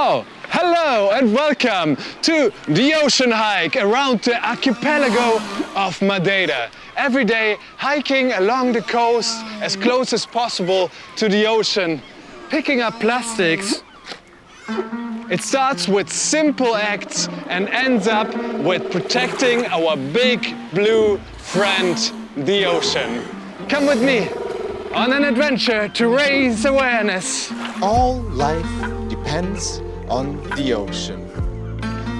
Oh, hello and welcome to the ocean hike around the archipelago of Madeira. Every day hiking along the coast as close as possible to the ocean, picking up plastics. It starts with simple acts and ends up with protecting our big blue friend, the ocean. Come with me on an adventure to raise awareness. All life depends on the ocean.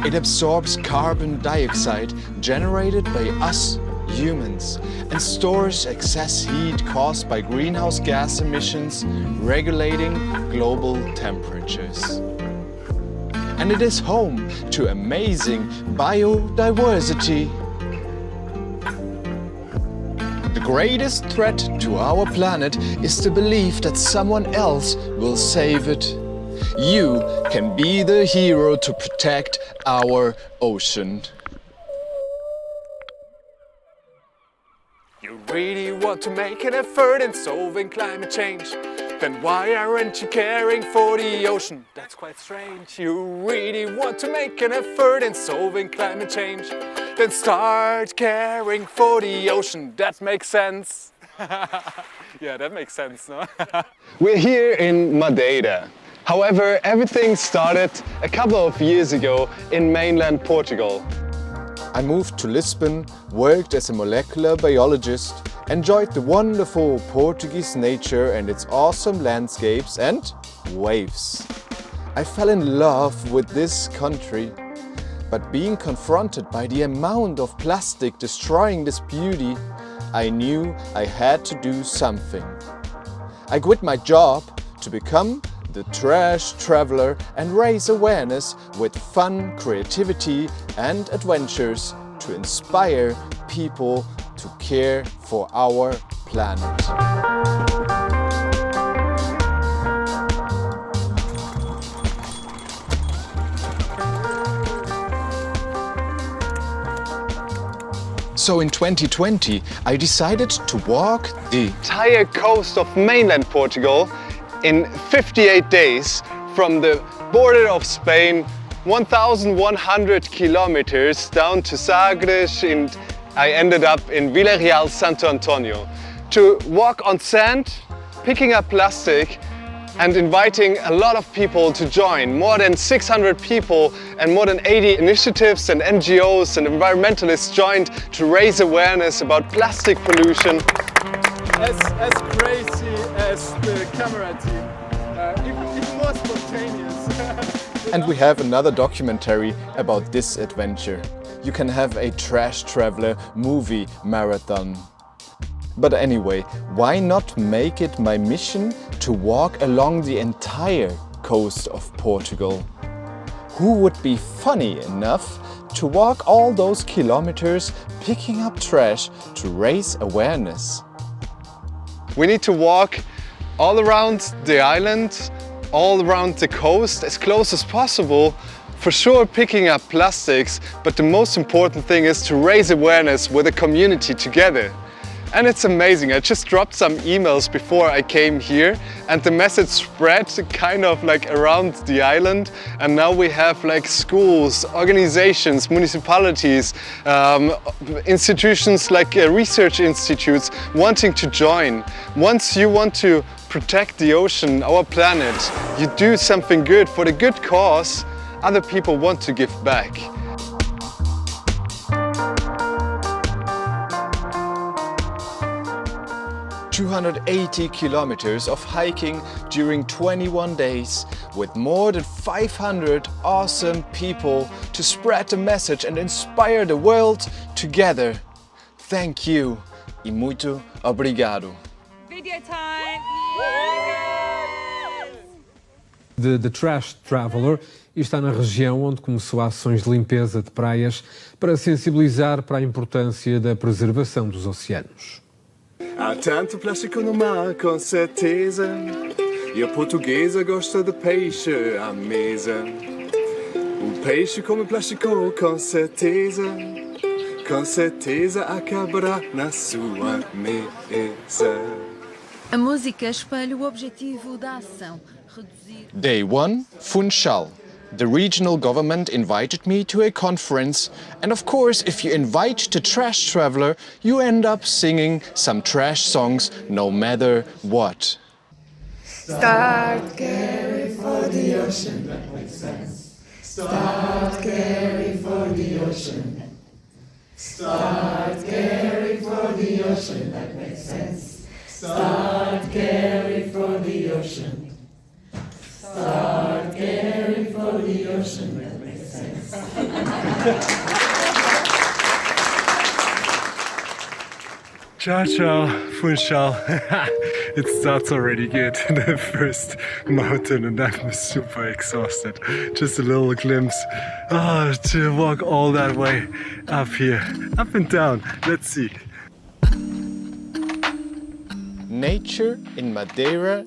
It absorbs carbon dioxide generated by us humans and stores excess heat caused by greenhouse gas emissions, regulating global temperatures. And it is home to amazing biodiversity. The greatest threat to our planet is the belief that someone else will save it. You can be the hero to protect our ocean. You really want to make an effort in solving climate change? Then why aren't you caring for the ocean? That's quite strange. You really want to make an effort in solving climate change? Then start caring for the ocean. That makes sense. Yeah, that makes sense, no? We're here in Madeira. However, everything started a couple of years ago in mainland Portugal. I moved to Lisbon, worked as a molecular biologist, enjoyed the wonderful Portuguese nature and its awesome landscapes and waves. I fell in love with this country, but being confronted by the amount of plastic destroying this beauty, I knew I had to do something. I quit my job to become the trash traveler and raise awareness with fun, creativity and adventures to inspire people to care for our planet. So in 2020, I decided to walk the entire coast of mainland Portugal in 58 days from the border of Spain, 1,100 kilometers down to Sagres, and I ended up in Villarreal Santo Antonio to walk on sand, picking up plastic and inviting a lot of people to join. More than 600 people and more than 80 initiatives and NGOs and environmentalists joined to raise awareness about plastic pollution. As crazy as the camera team, even more spontaneous. And we have another documentary about this adventure. You can have a trash traveler movie marathon. But anyway, why not make it my mission to walk along the entire coast of Portugal? Who would be funny enough to walk all those kilometers picking up trash to raise awareness? We need to walk all around the island, all around the coast, as close as possible. For sure picking up plastics, but the most important thing is to raise awareness with the community together. And it's amazing, I just dropped some emails before I came here and the message spread kind of like around the island, and now we have like schools, organizations, municipalities, institutions like research institutes wanting to join. Once you want to protect the ocean, our planet, you do something good for the good cause, other people want to give back. ...280 kilometers of hiking during 21 days with more than 500 awesome people to spread the message and inspire the world together. Thank you e muito obrigado. Video time! The Trash Traveler e está na região onde começou ações de limpeza de praias para sensibilizar para a importância da preservação dos oceanos. Há tanto plástico no mar, com certeza. E a portuguesa gosta de peixe à mesa. O peixe come plástico, com certeza. Com certeza acabará na sua mesa. A música espelha o objetivo da ação. Reduzir... Day 1, Funchal. The regional government invited me to a conference, and of course, if you invite the trash traveler, you end up singing some trash songs no matter what. Start caring for the ocean, that makes sense. Start caring for the ocean. Start caring for the ocean, that makes sense. Start caring for the ocean. Start caring for the ocean, that makes sense. Ciao, ciao, Funchal. It starts already good, the first mountain, and I'm super exhausted. Just a little glimpse. To walk all that way up here, up and down. Let's see. Nature in Madeira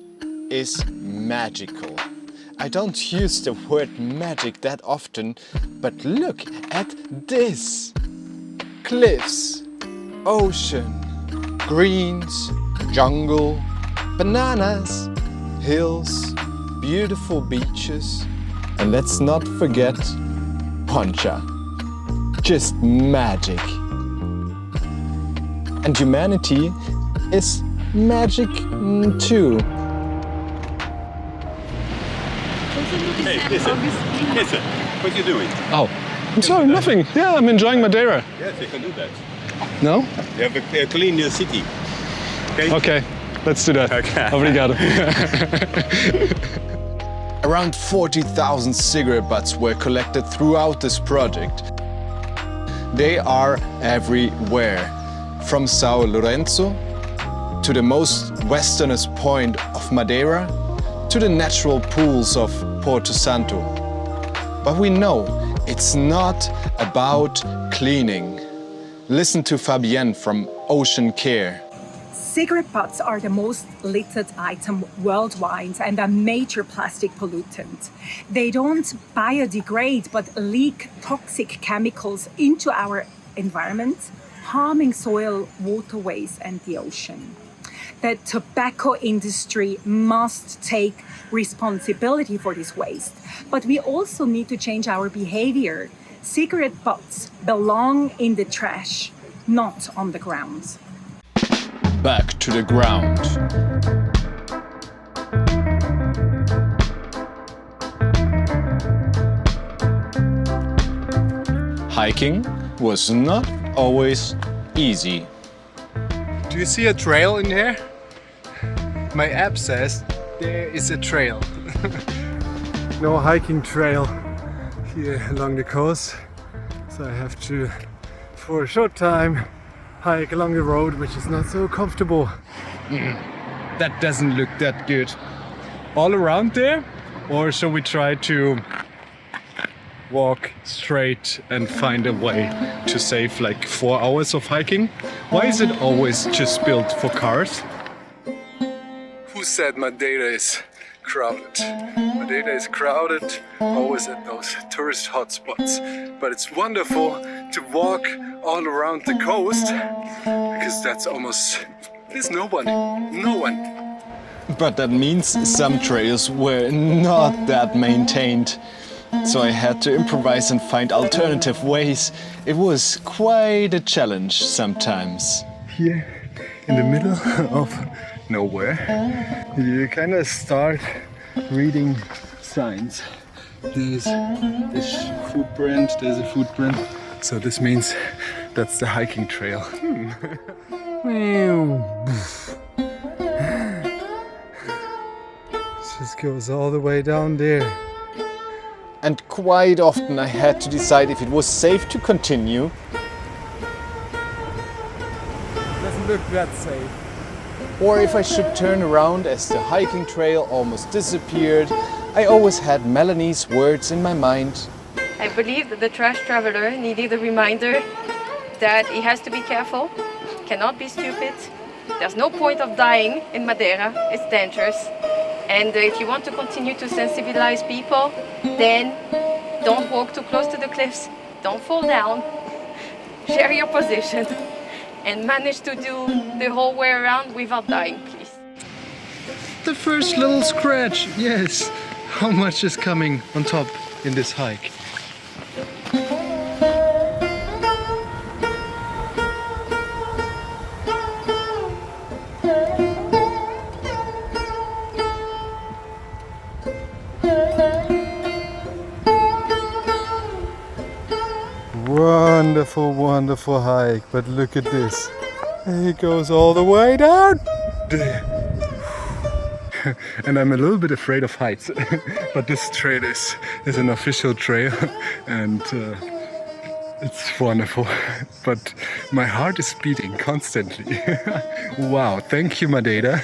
is magical. I don't use the word magic that often, but look at this. Cliffs, ocean, greens, jungle, bananas, hills, beautiful beaches, and let's not forget Poncha. Just magic. And humanity is magic too. Hey, listen, what are you doing? Oh, I'm sorry, nothing. Yeah, I'm enjoying Madeira. Yes, you can do that. No? You have a clean city. Okay, let's do that. Okay. Obrigado. Around 40,000 cigarette butts were collected throughout this project. They are everywhere, from São Lourenço to the most westernest point of Madeira to the natural pools of Porto Santo. But we know it's not about cleaning. Listen to Fabienne from OceanCare. Cigarette butts are the most littered item worldwide and a major plastic pollutant. They don't biodegrade but leak toxic chemicals into our environment, harming soil, waterways and the ocean. The tobacco industry must take responsibility for this waste, but we also need to change our behavior. Cigarette butts belong in the trash, not on the ground. Back to the ground. Hiking was not always easy. Do you see a trail in there? My app says there is a trail. No hiking trail here along the coast, so I have to, for a short time, hike along the road, which is not so comfortable. That doesn't look that good. All around there? Or shall we try to walk straight and find a way to save like 4 hours of hiking? Why is it always just built for cars? Who said Madeira is crowded? Madeira is crowded always at those tourist hotspots, but it's wonderful to walk all around the coast because there's no one. But that means some trails were not that maintained. So I had to improvise and find alternative ways. It was quite a challenge sometimes. Here in the middle of nowhere, you kind of start reading signs. There's a footprint. So this means that's the hiking trail. This goes all the way down there. And quite often I had to decide if it was safe to continue. Doesn't look that safe. Or if I should turn around as the hiking trail almost disappeared. I always had Melanie's words in my mind. I believe that the trash traveler needed a reminder that he has to be careful, cannot be stupid. There's no point of dying in Madeira, it's dangerous. And if you want to continue to sensibilize people, then don't walk too close to the cliffs, don't fall down, share your position, and manage to do the whole way around without dying, please. The first little scratch, yes. How much is coming on top? in this hike. Wonderful, wonderful hike, but look at this. It goes all the way down there. And I'm a little bit afraid of heights, but this trail is an official trail, and it's wonderful. But my heart is beating constantly. Wow, thank you, Madeira.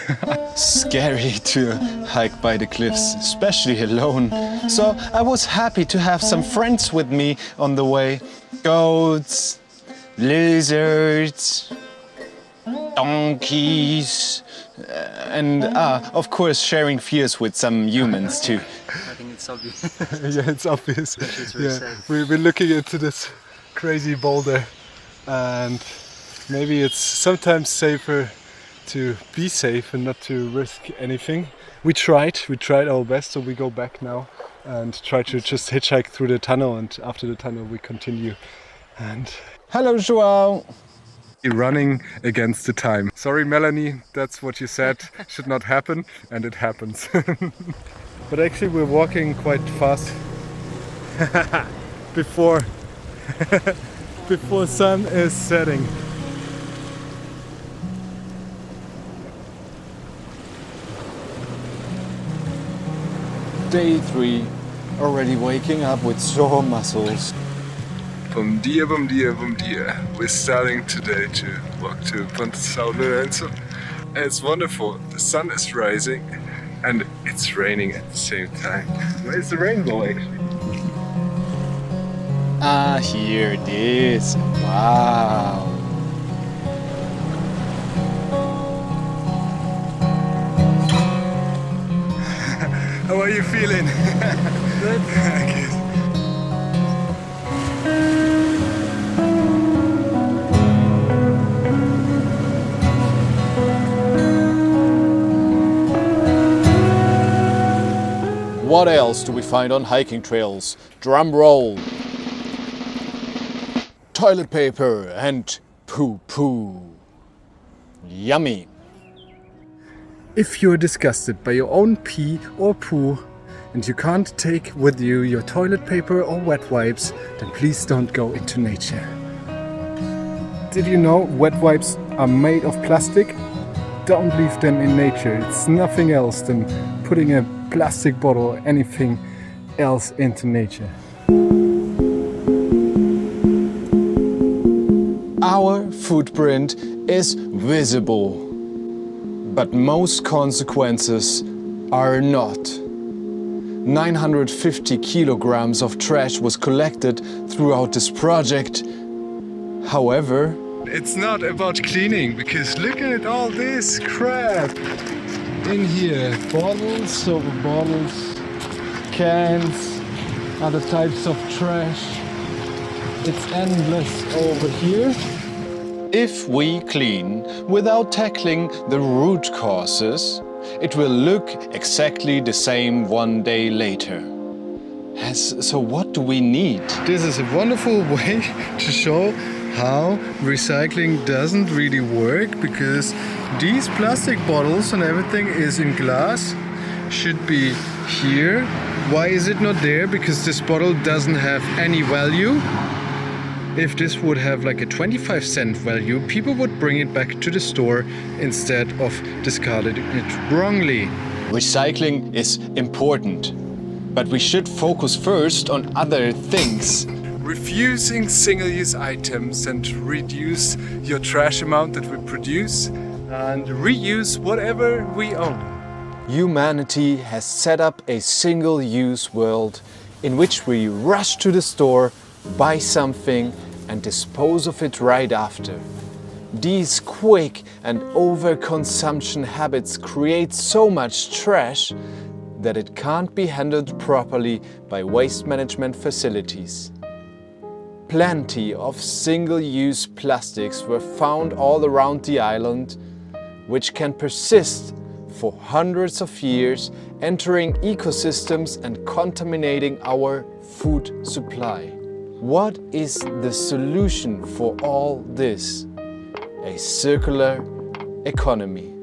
Scary to hike by the cliffs, especially alone. So I was happy to have some friends with me on the way. Goats, lizards, donkeys, and of course sharing fears with some humans too. I think it's obvious. Yeah, it's obvious. Very safe. We're looking into this crazy boulder, and maybe it's sometimes safer to be safe and not to risk anything. We tried our best, so we go back now and try to just hitchhike through the tunnel, and after the tunnel we continue. And Hello, Joao. running against the time. Sorry, Melanie, that's what you said should not happen, and it happens. But actually we're walking quite fast before sun is setting. Day 3, already waking up with sore muscles. Bom dia, bom dia, bom dia. We're starting today to walk to Ponte São Lourenço. It's wonderful. The sun is rising and it's raining at the same time. Where's the rainbow actually? Ah, here it is. Wow. How are you feeling? Good. Good. What else do we find on hiking trails? Drum roll. Toilet paper and poo-poo. Yummy. If you're disgusted by your own pee or poo and you can't take with you your toilet paper or wet wipes, then please don't go into nature. Did you know wet wipes are made of plastic? Don't leave them in nature. It's nothing else than putting a plastic bottle or anything else into nature. Our footprint is visible, but most consequences are not. 950 kilograms of trash was collected throughout this project. However, it's not about cleaning, because look at all this crap in here. Bottles, silver bottles, cans, other types of trash. It's endless over here. if we clean without tackling the root causes, it will look exactly the same one day later. So what do we need? This is a wonderful way to show how recycling doesn't really work, because these plastic bottles and everything is in glass, should be here. Why is it not there? Because this bottle doesn't have any value. If this would have like a 25-cent value, people would bring it back to the store instead of discarding it wrongly. Recycling is important, but we should focus first on other things. Refusing single-use items and reduce your trash amount that we produce, and reuse whatever we own. Humanity has set up a single-use world in which we rush to the store, buy something and dispose of it right after. These quick and overconsumption habits create so much trash that it can't be handled properly by waste management facilities. Plenty of single-use plastics were found all around the island, which can persist for hundreds of years, entering ecosystems and contaminating our food supply. What is the solution for all this? A circular economy.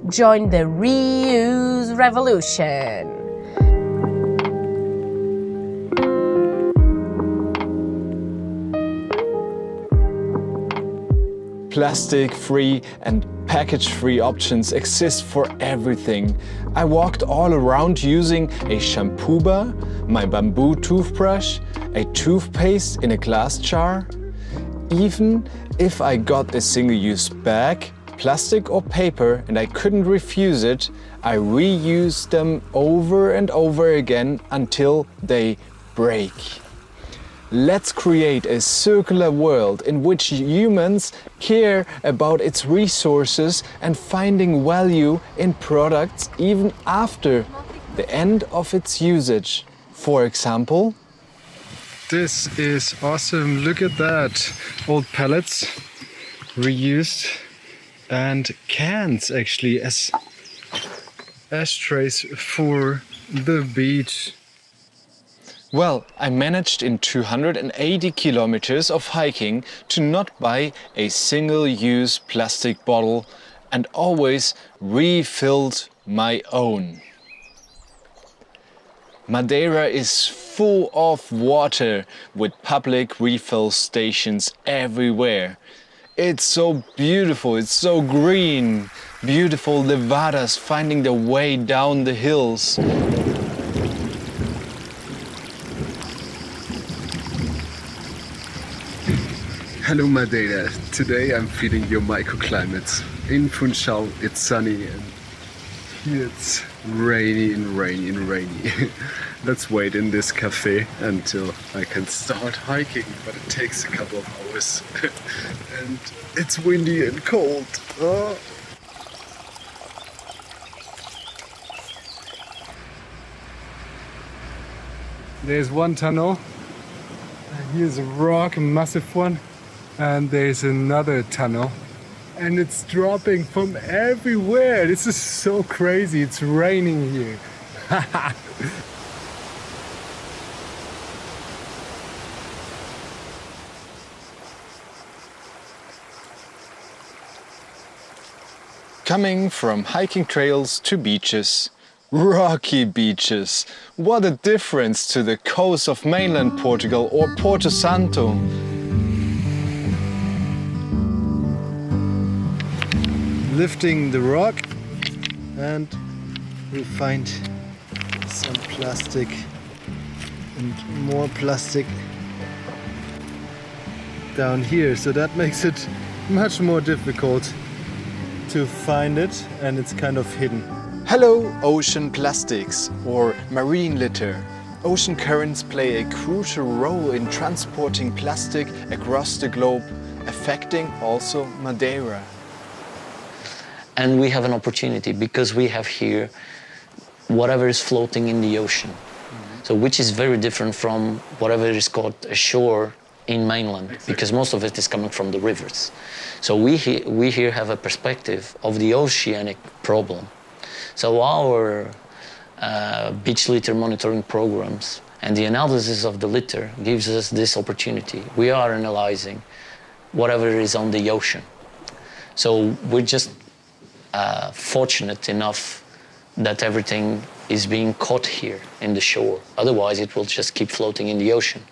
Join the reuse revolution. Plastic-free and package-free options exist for everything. I walked all around using a shampoo bar, my bamboo toothbrush, a toothpaste in a glass jar. Even if I got a single-use bag, plastic or paper, and I couldn't refuse it, I reused them over and over again until they break. Let's create a circular world in which humans care about its resources and finding value in products even after the end of its usage. For example, this is awesome. Look at that. Old pallets reused and cans actually as ashtrays for the beach. well, I managed in 280 kilometers of hiking to not buy a single-use plastic bottle and always refilled my own. Madeira is full of water with public refill stations everywhere. It's so beautiful, it's so green. Beautiful levadas finding their way down the hills. Hello Madeira, today I'm feeling your microclimates. In Funchal it's sunny and here it's rainy and rainy and rainy. Let's wait in this cafe until I can start hiking, but it takes a couple of hours. And it's windy and cold. Oh. There's one tunnel. Here's a rock, a massive one. And there's another tunnel. And it's dropping from everywhere. This is so crazy. It's raining here. Coming from hiking trails to beaches. Rocky beaches. What a difference to the coast of mainland Portugal or Porto Santo. Lifting the rock and we find some plastic and more plastic down here. So that makes it much more difficult to find it and it's kind of hidden. Hello, ocean plastics or marine litter. Ocean currents play a crucial role in transporting plastic across the globe, affecting also Madeira. And we have an opportunity because we have here whatever is floating in the ocean. So which is very different from whatever is called a shore in mainland, because most of it is coming from the rivers. So we here have a perspective of the oceanic problem. So our beach litter monitoring programs and the analysis of the litter gives us this opportunity. We are analyzing whatever is on the ocean. So we're just fortunate enough that everything is being caught here in the shore. Otherwise, it will just keep floating in the ocean.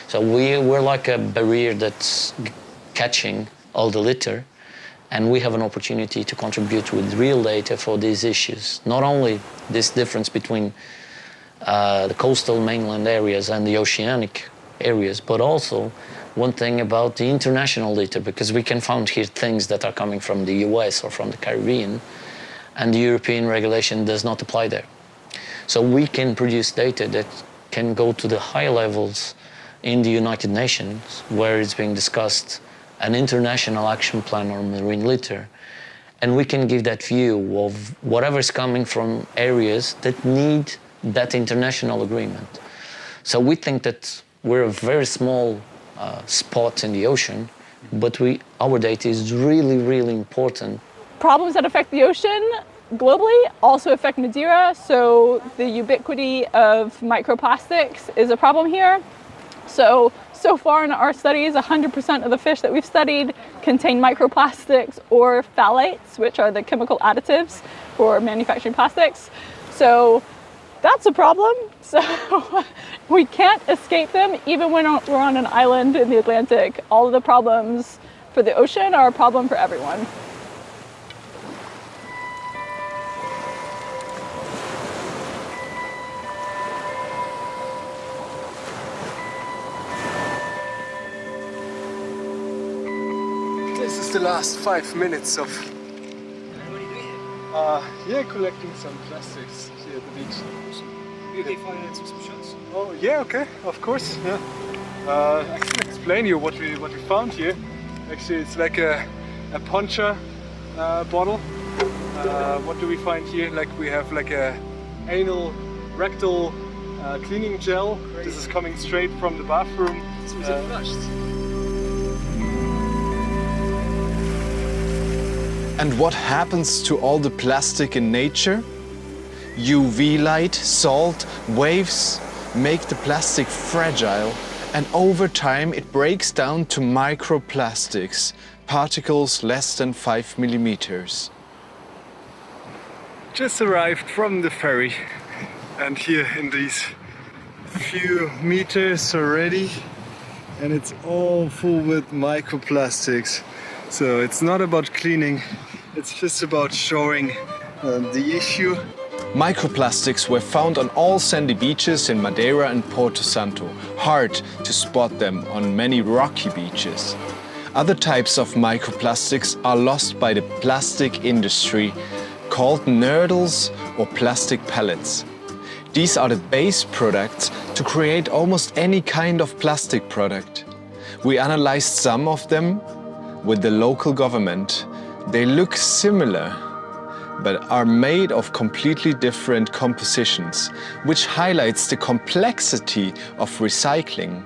So we're like a barrier that's catching all the litter, and we have an opportunity to contribute with real data for these issues. Not only this difference between the coastal mainland areas and the oceanic areas, but also one thing about the international litter, because we can find here things that are coming from the US or from the Caribbean, and the European regulation does not apply there. So we can produce data that can go to the high levels in the United Nations, where it's being discussed an international action plan on marine litter, and we can give that view of whatever is coming from areas that need that international agreement. So we think that we're a very small spot in the ocean, but our data is really, really important. Problems that affect the ocean, globally also affect Madeira, so the ubiquity of microplastics is a problem here. So far in our studies, 100% of the fish that we've studied contain microplastics or phthalates, which are the chemical additives for manufacturing plastics. So that's a problem. So we can't escape them even when we're on an island in the Atlantic. All of the problems for the ocean are a problem for everyone. This is the last 5 minutes of collecting some plastics here at the beach. Okay, find some shots. Oh yeah, okay, of course. Yeah. I can explain you what we found here. Actually, it's like a poncha bottle. What do we find here? Like we have like a anal rectal cleaning gel. This is coming straight from the bathroom. Was it flushed? And what happens to all the plastic in nature? UV light, salt, waves make the plastic fragile, and over time it breaks down to microplastics, particles less than 5 millimeters. Just arrived from the ferry, and here in these few meters already, and it's all full with microplastics. So it's not about cleaning, it's just about showing the issue. Microplastics were found on all sandy beaches in Madeira and Porto Santo. Hard to spot them on many rocky beaches. Other types of microplastics are lost by the plastic industry, called nurdles or plastic pellets. These are the base products to create almost any kind of plastic product. We analyzed some of them with the local government. They look similar, but are made of completely different compositions, which highlights the complexity of recycling.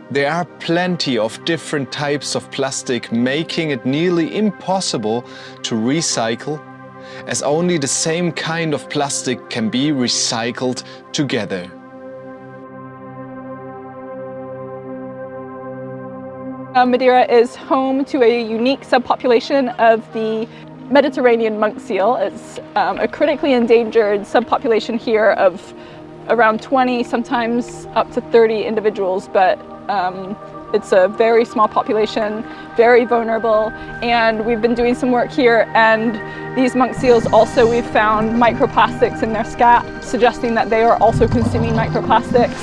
There are plenty of different types of plastic, making it nearly impossible to recycle, as only the same kind of plastic can be recycled together. Madeira is home to a unique subpopulation of the Mediterranean monk seal. It's a critically endangered subpopulation here of around 20, sometimes up to 30 individuals, but it's a very small population, very vulnerable, and we've been doing some work here, and these monk seals also, we've found microplastics in their scat, suggesting that they are also consuming microplastics.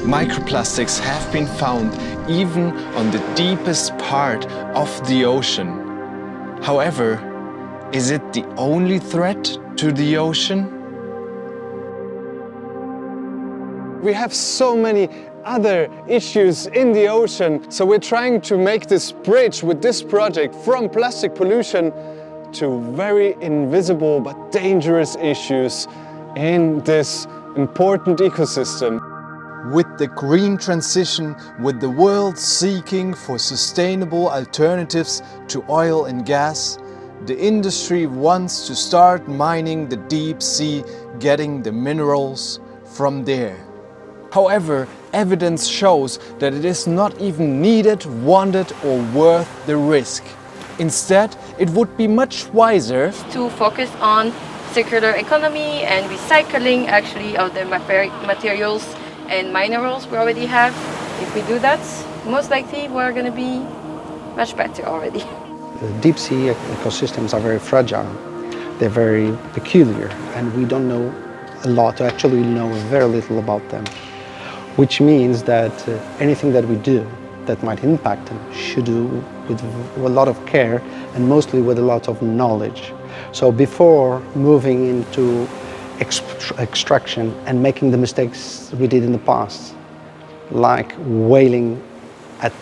Microplastics have been found even on the deepest part of the ocean. However, is it the only threat to the ocean? We have so many other issues in the ocean, so we're trying to make this bridge with this project from plastic pollution to very invisible but dangerous issues in this important ecosystem. With the green transition, with the world seeking for sustainable alternatives to oil and gas, the industry wants to start mining the deep sea, getting the minerals from there. However, evidence shows that it is not even needed, wanted, or worth the risk. Instead, it would be much wiser to focus on circular economy and recycling actually of the materials and minerals we already have. If we do that, most likely we're going to be much better already. The deep sea ecosystems are very fragile. They're very peculiar, and we don't know a lot. Actually, we know very little about them, which means that anything that we do that might impact them should do with a lot of care and mostly with a lot of knowledge. So before moving into extraction and making the mistakes we did in the past, like whaling at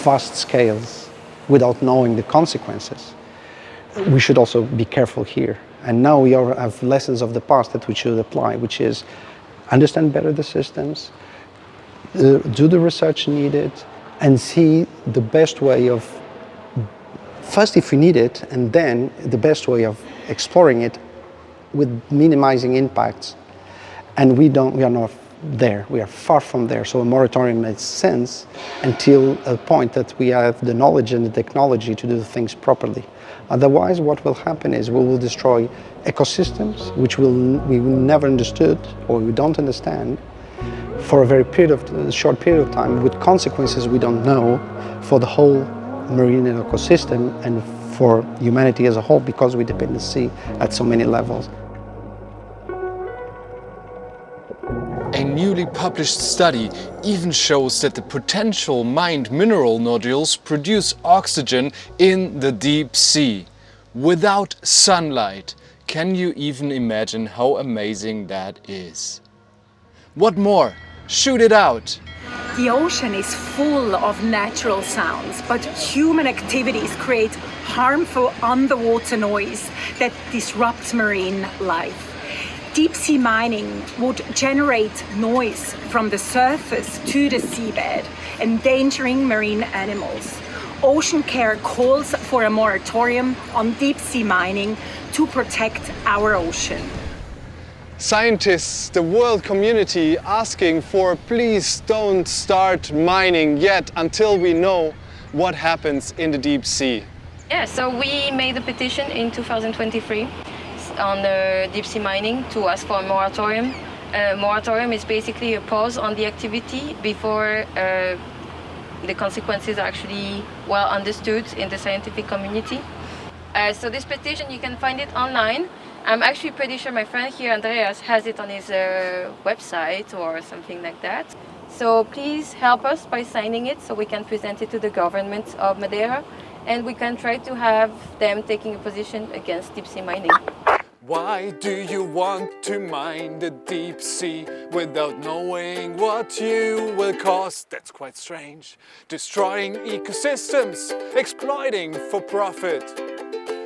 vast scales without knowing the consequences, we should also be careful here. And now we have lessons of the past that we should apply, which is understand better the systems, do the research needed, and see the best way of, first if we need it, and then the best way of exploring it with minimizing impacts. And we are not there. We are far from there. So a moratorium makes sense until a point that we have the knowledge and the technology to do things properly. Otherwise, what will happen is we will destroy ecosystems which we never understood or we don't understand for a short period of time, with consequences we don't know for the whole marine ecosystem and for humanity as a whole, because we depend on the sea at so many levels. A newly published study even shows that the potential mined mineral nodules produce oxygen in the deep sea. Without sunlight, can you even imagine how amazing that is? What more? Shoot it out! The ocean is full of natural sounds, but human activities create harmful underwater noise that disrupts marine life. Deep sea mining would generate noise from the surface to the seabed, endangering marine animals. OceanCare calls for a moratorium on deep sea mining to protect our ocean. Scientists, the world community asking for please don't start mining yet until we know what happens in the deep sea. Yeah, so we made a petition in 2023 on deep sea mining to ask for a moratorium. A moratorium is basically a pause on the activity before the consequences are actually well understood in the scientific community. So this petition, you can find it online. I'm actually pretty sure my friend here, Andreas, has it on his website or something like that. So please help us by signing it so we can present it to the government of Madeira and we can try to have them taking a position against deep sea mining. Why do you want to mine the deep sea without knowing what you will cause? That's quite strange. Destroying ecosystems, exploiting for profit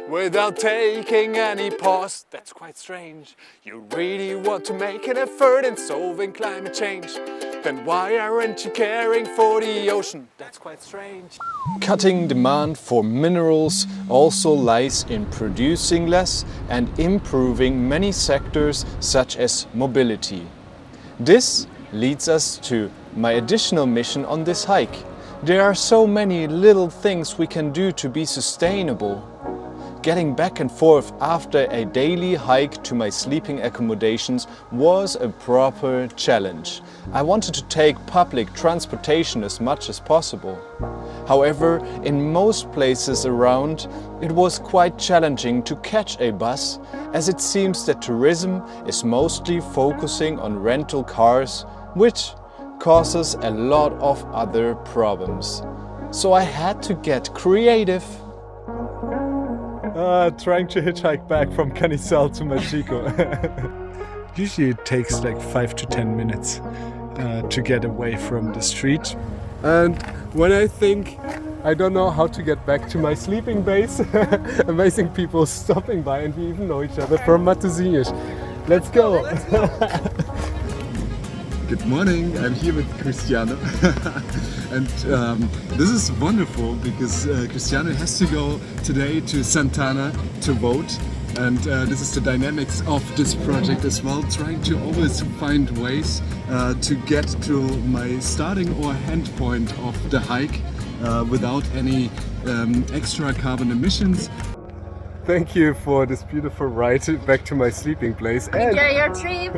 without taking any pause. That's quite strange. You really want to make an effort in solving climate change. Then why aren't you caring for the ocean? That's quite strange. Cutting demand for minerals also lies in producing less and improving many sectors such as mobility. This leads us to my additional mission on this hike. There are so many little things we can do to be sustainable. Getting back and forth after a daily hike to my sleeping accommodations was a proper challenge. I wanted to take public transportation as much as possible. However, in most places around, it was quite challenging to catch a bus, as it seems that tourism is mostly focusing on rental cars, which causes a lot of other problems. So I had to get creative. Trying to hitchhike back from Canizal to Machico. Usually it takes like 5 to 10 minutes to get away from the street. And when I think I don't know how to get back to my sleeping base, amazing people stopping by, and we even know each other from Matosinhos. Let's go! Good morning, I'm here with Cristiano. And this is wonderful because Cristiano has to go today to Santana to vote. And this is the dynamics of this project as well, trying to always find ways to get to my starting or end point of the hike without any extra carbon emissions. Thank you for this beautiful ride back to my sleeping place. Enjoy your trip!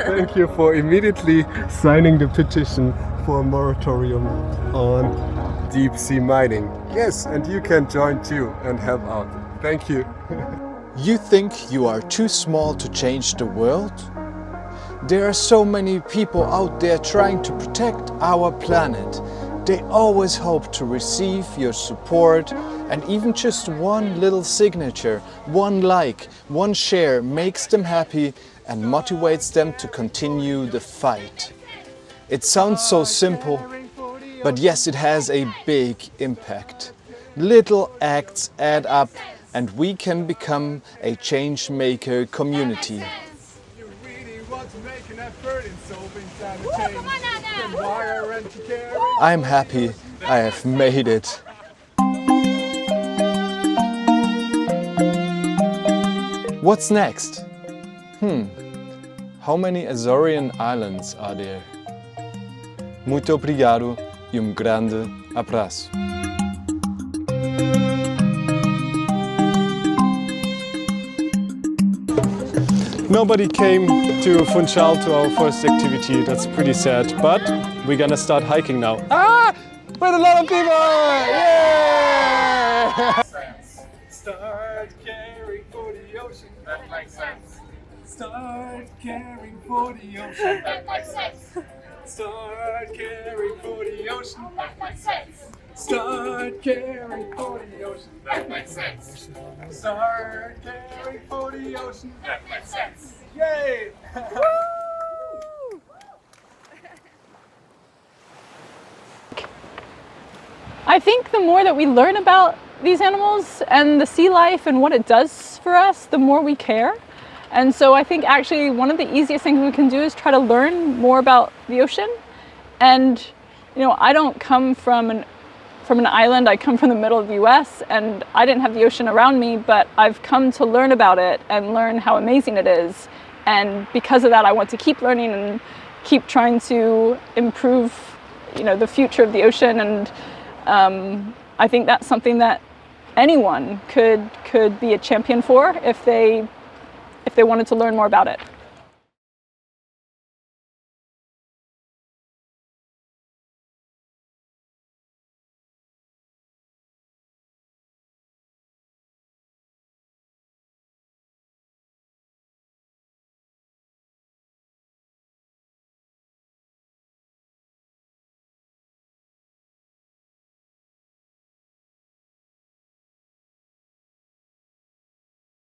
Thank you for immediately signing the petition for a moratorium on deep sea mining. Yes, and you can join too and help out. Thank you. You think you are too small to change the world? There are so many people out there trying to protect our planet. They always hope to receive your support, and even just one little signature, one like, one share makes them happy and motivates them to continue the fight. It sounds so simple, but yes, it has a big impact. Little acts add up, and we can become a change maker community. I'm happy I have made it. What's next? How many Azorean islands are there? Muito obrigado e grande abraço. Nobody came to Funchal to our first activity. That's pretty sad, but we're gonna start hiking now. Ah! With a lot of people! Yeah! Start caring for the ocean. That makes sense. Start caring for the ocean. That makes sense. Start caring for the ocean. That makes sense. Start caring for the ocean. That makes sense. Start caring for the ocean. That makes sense. Yay! I think the more that we learn about these animals and the sea life and what it does for us, the more we care. And so I think actually one of the easiest things we can do is try to learn more about the ocean. And you know, I don't come from an island, I come from the middle of the US, and I didn't have the ocean around me, but I've come to learn about it and learn how amazing it is. And because of that, I want to keep learning and keep trying to improve, you know, the future of the ocean. And I think that's something that anyone could be a champion for if they wanted to learn more about it.